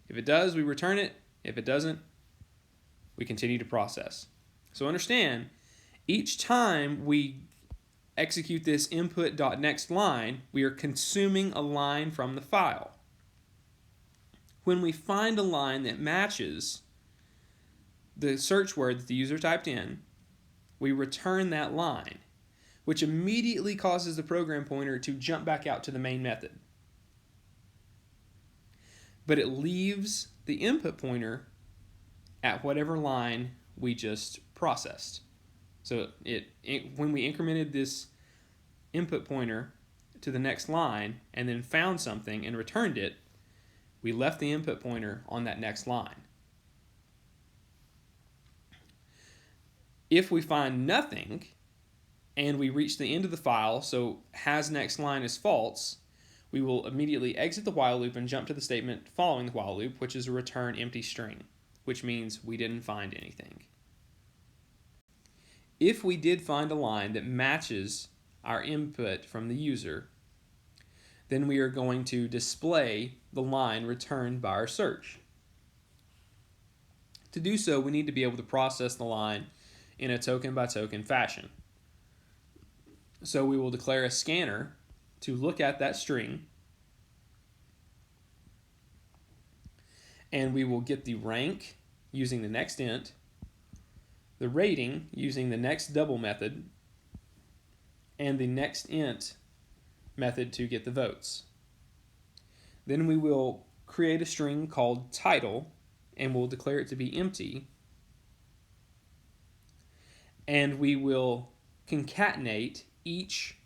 If it does, we return it. If it doesn't, we continue to process. So understand, each time we execute this input.nextLine, we are consuming a line from the file. When we find a line that matches the search word that the user typed in, we return that line, which immediately causes the program pointer to jump back out to the main method. But it leaves the input pointer at whatever line we just processed. So when we incremented this input pointer to the next line and then found something and returned it, we left the input pointer on that next line. If we find nothing and we reach the end of the file, so has next line is false, we will immediately exit the while loop and jump to the statement following the while loop, which is a return empty string, which means we didn't find anything. If we did find a line that matches our input from the user, then we are going to display the line returned by our search. To do so, we need to be able to process the line in a token by token fashion. So we will declare a scanner to look at that string, and we will get the rank using the next int, the rating using the next double method, and the next int method to get the votes. Then we will create a string called title, and we'll declare it to be empty, and we will concatenate each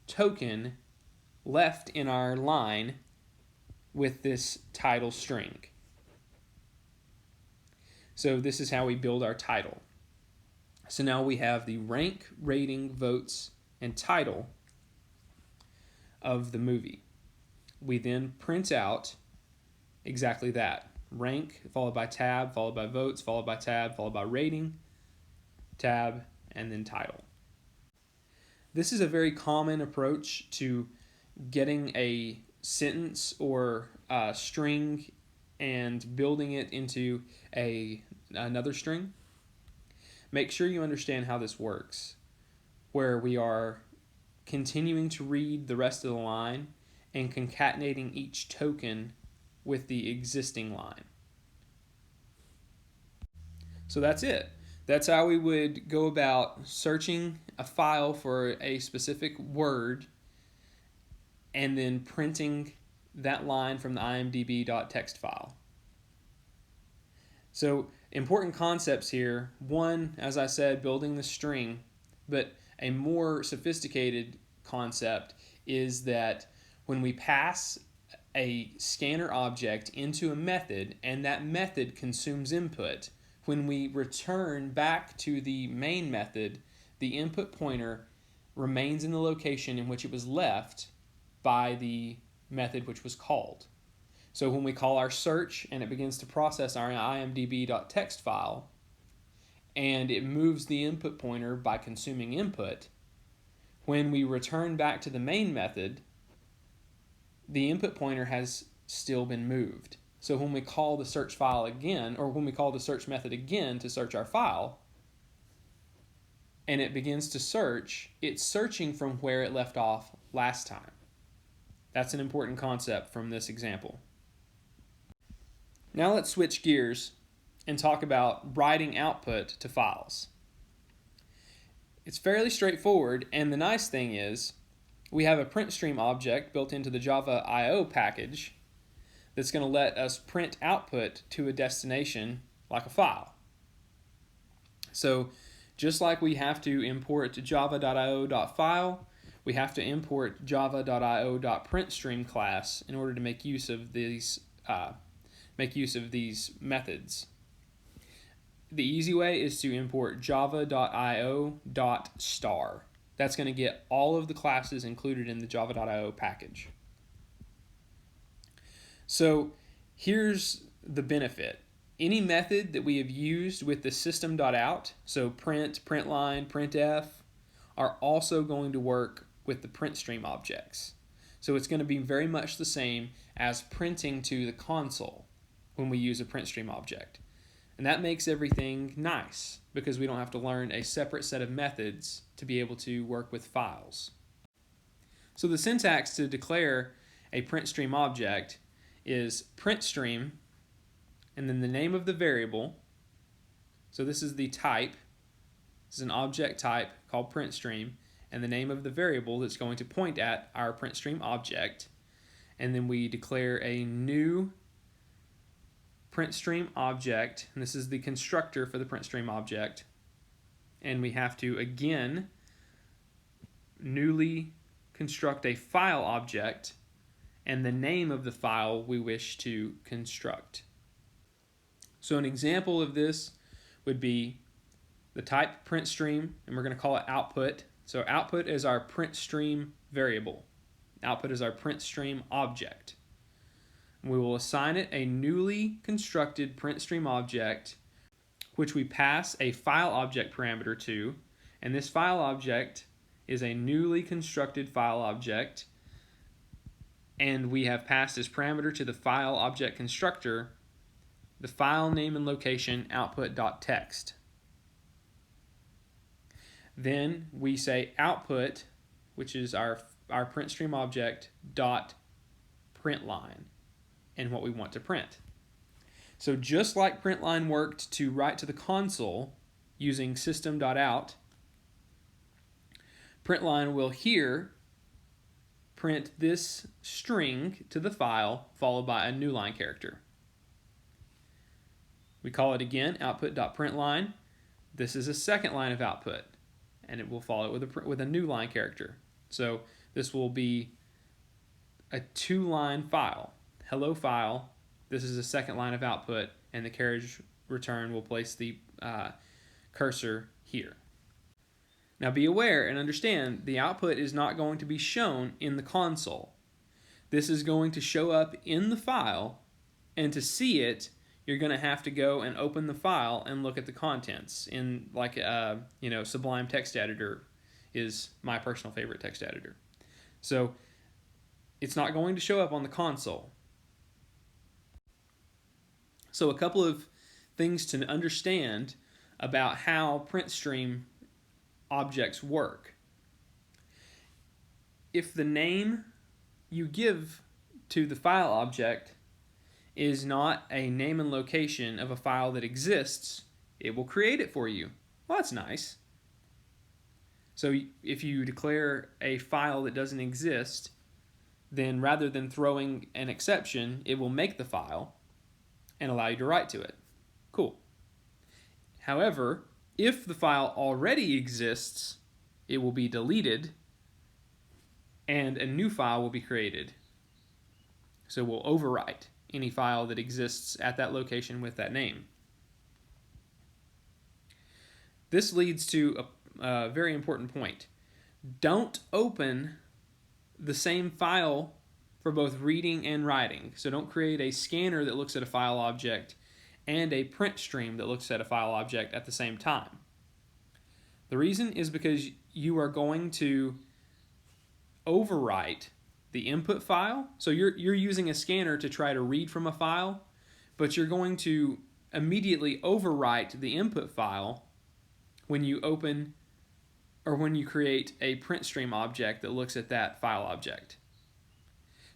token left in our line with this title string. So this is how we build our title. So now we have the rank, rating, votes, and title of the movie. We then print out exactly that. Rank followed by tab, followed by votes, followed by tab, followed by rating, tab, and then title. This is a very common approach to getting a sentence or a string and building it into another string. Make sure you understand how this works, where we are continuing to read the rest of the line and concatenating each token with the existing line. So that's it. That's how we would go about searching a file for a specific word and then printing that line from the imdb.txt file. So important concepts here. One, as I said, building the string, but a more sophisticated concept is that when we pass a scanner object into a method and that method consumes input, when we return back to the main method, the input pointer remains in the location in which it was left by the method which was called. So when we call our search and it begins to process our imdb.txt file, and it moves the input pointer by consuming input, when we return back to the main method, the input pointer has still been moved. So when we call the search file again, or when we call the search method again to search our file, and it begins to search, it's searching from where it left off last time. That's an important concept from this example. Now let's switch gears and talk about writing output to files. It's fairly straightforward, and the nice thing is we have a print stream object built into the Java I/O package that's going to let us print output to a destination like a file. So just like we have to import java.io.file, we have to import java.io.printstream class in order to make use of these make use of these methods. The easy way is to import java.io.star. That's going to get all of the classes included in the java.io package. So here's the benefit. Any method that we have used with the system.out, so print, println, printf, are also going to work with the printstream objects. So it's going to be very much the same as printing to the console when we use a printstream object. And that makes everything nice because we don't have to learn a separate set of methods to be able to work with files. So the syntax to declare a printstream object is printstream and then the name of the variable. So this is the type. This is an object type called printstream, and the name of the variable that's going to point at our printstream object. And then we declare a new printstream object, and this is the constructor for the printstream object. And we have to again newly construct a file object and the name of the file we wish to construct. So an example of this would be the type printstream, and we're going to call it output. So output is our printstream variable. Output is our printstream object. We will assign it a newly constructed printstream object, which we pass a file object parameter to, and this file object is a newly constructed file object, and we have passed as parameter to the file object constructor the file name and location output.txt. Then we say output, which is our printstream object, dot println, and what we want to print. So just like println worked to write to the console using system.out, println will here print this string to the file followed by a new line character. We call it again output.println. This is a second line of output, and it will follow it with a new line character. So this will be a 2-line file. Hello file. This is a second line of output, and the carriage return will place the cursor here. Now be aware and understand the output is not going to be shown in the console. This is going to show up in the file, and to see it, you're going to have to go and open the file and look at the contents in Sublime Text Editor is my personal favorite text editor. So it's not going to show up on the console. So a couple of things to understand about how printstream objects work. If the name you give to the file object is not a name and location of a file that exists, it will create it for you. Well, that's nice. So if you declare a file that doesn't exist, then rather than throwing an exception, it will make the file and allow you to write to it. Cool. However, if the file already exists, it will be deleted and a new file will be created. So we'll overwrite any file that exists at that location with that name. This leads to a very important point. Don't open the same file for both reading and writing. So don't create a scanner that looks at a file object and a print stream that looks at a file object at the same time. The reason is because you are going to overwrite the input file. So you're using a scanner to try to read from a file, but you're going to immediately overwrite the input file when you open or when you create a print stream object that looks at that file object.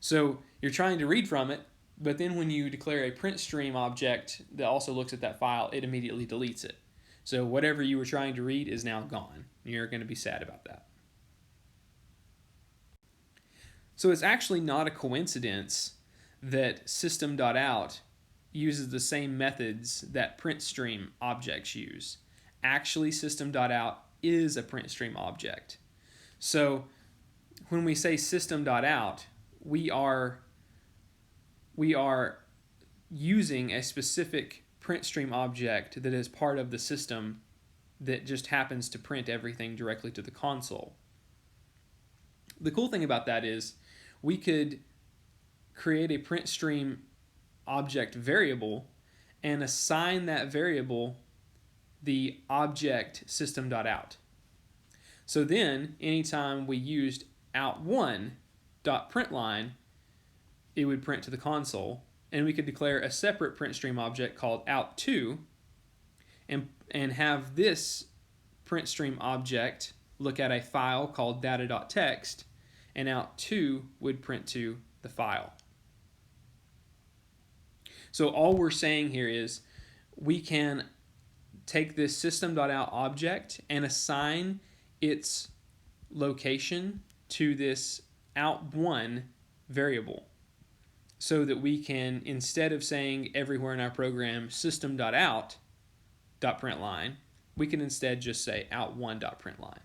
So you're trying to read from it, but then when you declare a print stream object that also looks at that file, it immediately deletes it. So whatever you were trying to read is now gone. You're going to be sad about that. So it's actually not a coincidence that system.out uses the same methods that print stream objects use. Actually, system.out is a print stream object. So when we say system.out, we are using a specific print stream object that is part of the system that just happens to print everything directly to the console. The cool thing about that is we could create a print stream object variable and assign that variable the object system.out. So then anytime we used out1.println, it would print to the console, and we could declare a separate print stream object called out2 and have this print stream object look at a file called data.txt, and out2 would print to the file. So all we're saying here is we can take this system.out object and assign its location to this out1 variable, so that we can, instead of saying everywhere in our program system.out.println, we can instead just say out1.println.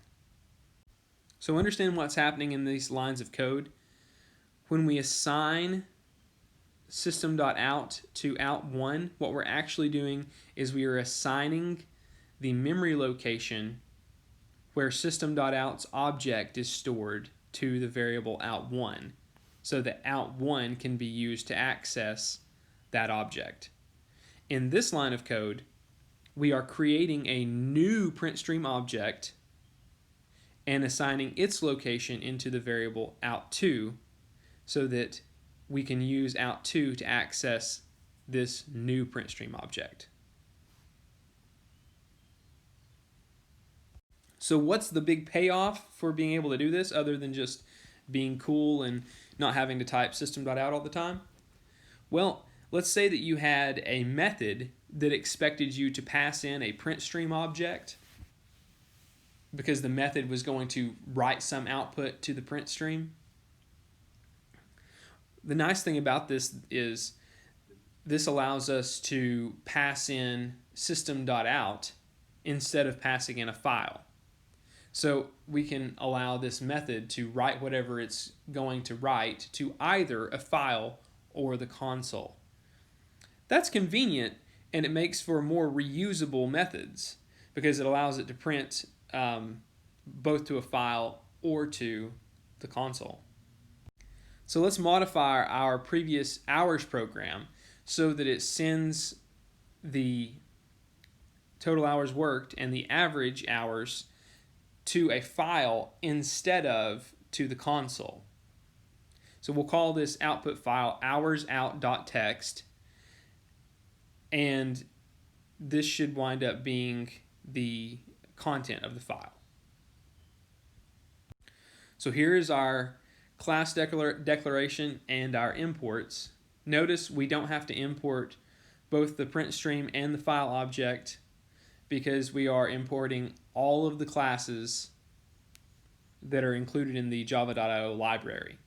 So understand what's happening in these lines of code. When we assign system.out to out1, what we're actually doing is we are assigning the memory location where system.out's object is stored to the variable out1, so that out1 can be used to access that object. In this line of code, we are creating a new print stream object and assigning its location into the variable out2, so that we can use out2 to access this new print stream object. So what's the big payoff for being able to do this, other than just being cool and not having to type system.out all the time? Well, let's say that you had a method that expected you to pass in a print stream object because the method was going to write some output to the print stream. The nice thing about this is this allows us to pass in system.out instead of passing in a file. So we can allow this method to write whatever it's going to write to either a file or the console. That's convenient, and it makes for more reusable methods because it allows it to print both to a file or to the console. So let's modify our previous hours program so that it sends the total hours worked and the average hours to a file instead of to the console. So we'll call this output file hoursout.txt, and this should wind up being the content of the file. So here is our class declaration and our imports. Notice we don't have to import both the print stream and the file object because we are importing all of the classes that are included in the java.io library.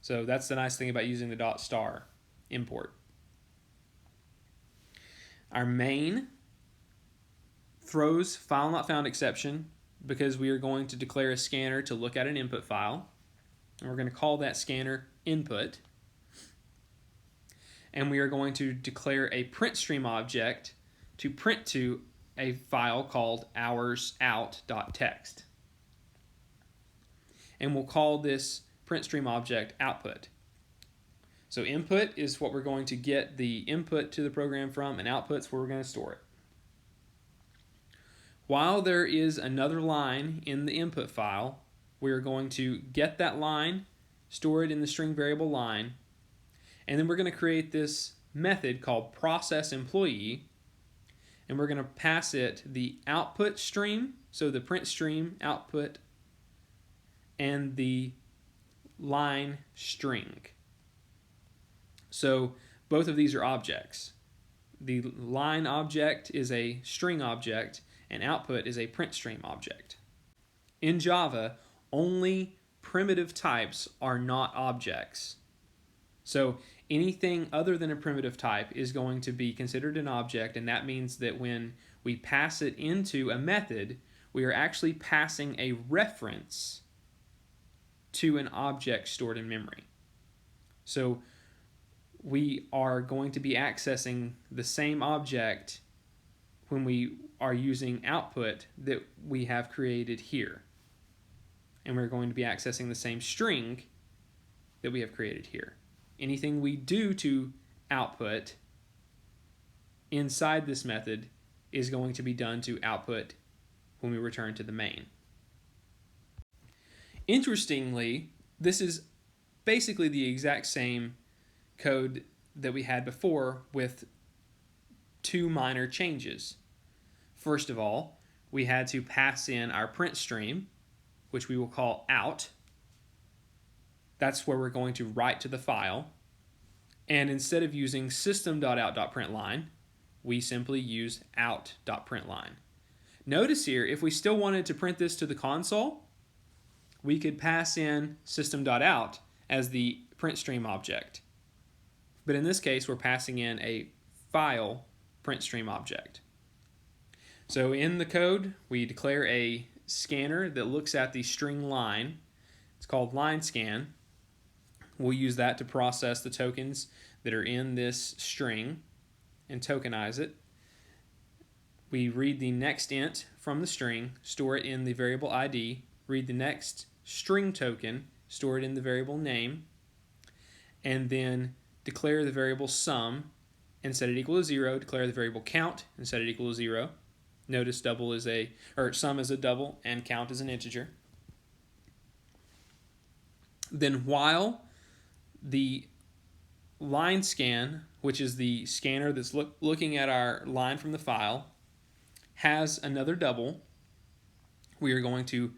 So that's the nice thing about using the .star import. Our main throws file not found exception because we are going to declare a scanner to look at an input file. And we're going to call that scanner input. And we are going to declare a print stream object to print to a file called hoursout.txt. And we'll call this print stream object output. So input is what we're going to get the input to the program from, and output's where we're going to store it. While there is another line in the input file, we're going to get that line, store it in the string variable line, and then we're going to create this method called processEmployee, and we're going to pass it the output stream, so the print stream output, and the line string. So both of these are objects. The line object is a string object, and output is a print stream object. In Java, only primitive types are not objects. So anything other than a primitive type is going to be considered an object, and that means that when we pass it into a method, we are actually passing a reference to an object stored in memory. So we are going to be accessing the same object when we are using output that we have created here. And we're going to be accessing the same string that we have created here. Anything we do to output inside this method is going to be done to output when we return to the main. Interestingly, this is basically the exact same code that we had before with two minor changes. First of all, we had to pass in our print stream, which we will call out. That's where we're going to write to the file. And instead of using system.out.println, we simply use out.println. Notice here, if we still wanted to print this to the console, we could pass in system.out as the print stream object. But in this case, we're passing in a file print stream object. So in the code, we declare a scanner that looks at the string line. It's called line scan. We'll use that to process the tokens that are in this string and tokenize it. We read the next int from the string, store it in the variable ID, read the next string token, store it in the variable name, and then declare the variable sum and set it equal to 0, declare the variable count and set it equal to 0. Notice sum is a double and count is an integer. Then while the line scan, which is the scanner that's looking at our line from the file, has another double, we are going to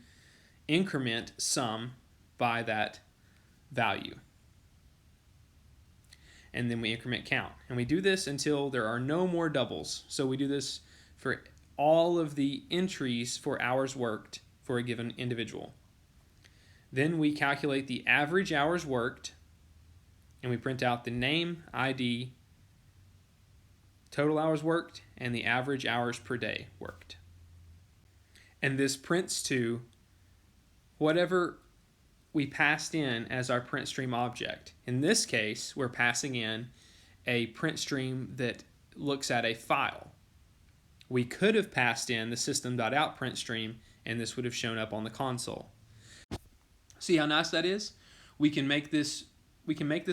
increment sum by that value. And then we increment count. And we do this until there are no more doubles. So we do this for all of the entries for hours worked for a given individual. Then we calculate the average hours worked, and we print out the name, ID, total hours worked, and the average hours per day worked. And this prints to whatever we passed in as our print stream object. In this case, we're passing in a print stream that looks at a file. We could have passed in the system.out print stream, and this would have shown up on the console. See how nice that is? We can make this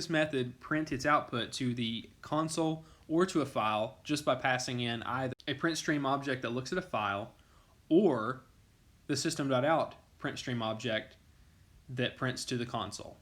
method print its output to the console or to a file just by passing in either a print stream object that looks at a file or the system.out print stream object that prints to the console.